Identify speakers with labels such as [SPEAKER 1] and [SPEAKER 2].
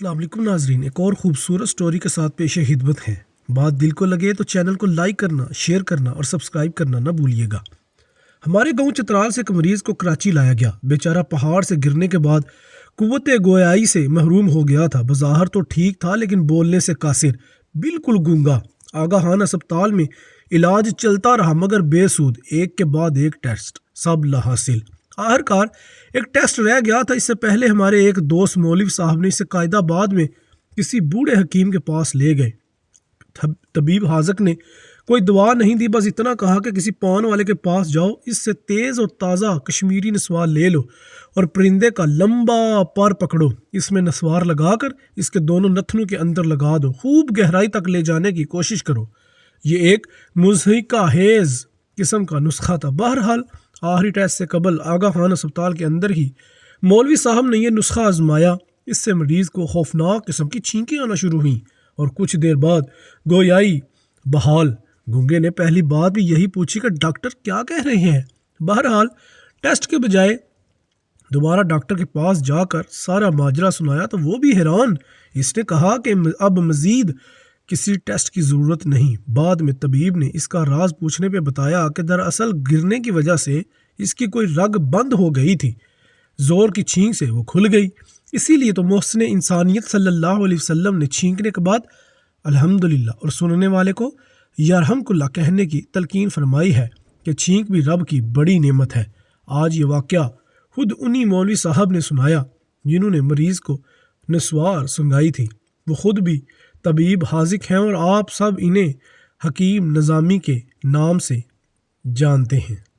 [SPEAKER 1] السلام علیکم ناظرین، ایک اور خوبصورت سٹوری کے ساتھ پیش خدمت ہیں۔ بات دل کو لگے تو چینل کو لائک کرنا، شیئر کرنا اور سبسکرائب کرنا نہ بھولیے گا۔ ہمارے گاؤں چترال سے ایک مریض کو کراچی لایا گیا۔ بیچارہ پہاڑ سے گرنے کے بعد قوت گویائی سے محروم ہو گیا تھا۔ بظاہر تو ٹھیک تھا لیکن بولنے سے قاصر، بالکل گونگا۔ آگاہانہ اسپتال میں علاج چلتا رہا مگر بے سود، ایک کے بعد ایک ٹیسٹ، سب لا حاصل۔ آخرکار ایک ٹیسٹ رہ گیا تھا۔ اس سے پہلے ہمارے ایک دوست مولوی صاحب نے اسے قائد آباد میں کسی بوڑھے حکیم کے پاس لے گئے۔ طبیب حاذق نے کوئی دوا نہیں دی، بس اتنا کہا کہ کسی پان والے کے پاس جاؤ، اس سے تیز اور تازہ کشمیری نسوار لے لو اور پرندے کا لمبا پر پکڑو، اس میں نسوار لگا کر اس کے دونوں نتنوں کے اندر لگا دو، خوب گہرائی تک لے جانے کی کوشش کرو۔ یہ ایک مضحکہ خیز قسم کا نسخہ تھا۔ بہرحال آخری ٹیسٹ سے قبل آگاہانہ اسپتال کے اندر ہی مولوی صاحب نے یہ نسخہ آزمایا۔ اس سے مریض کو خوفناک قسم کی چھینکیں آنا شروع ہوئیں اور کچھ دیر بعد گویائی بحال۔ گونگے نے پہلی بات بھی یہی پوچھی کہ ڈاکٹر کیا کہہ رہے ہیں۔ بہرحال ٹیسٹ کے بجائے دوبارہ ڈاکٹر کے پاس جا کر سارا ماجرا سنایا تو وہ بھی حیران۔ اس نے کہا کہ اب مزید کسی ٹیسٹ کی ضرورت نہیں۔ بعد میں طبیب نے اس کا راز پوچھنے پہ بتایا کہ دراصل گرنے کی وجہ سے اس کی کوئی رگ بند ہو گئی تھی، زور کی چھینک سے وہ کھل گئی۔ اسی لیے تو محسن انسانیت صلی اللہ علیہ وسلم نے چھینکنے کے بعد الحمدللہ اور سننے والے کو یرحمک اللہ کہنے کی تلقین فرمائی ہے کہ چھینک بھی رب کی بڑی نعمت ہے۔ آج یہ واقعہ خود انہی مولوی صاحب نے سنایا جنہوں نے مریض کو نسوار سنگائی تھی۔ وہ خود بھی طبیب حاذق ہیں اور آپ سب انہیں حکیم نظامی کے نام سے جانتے ہیں۔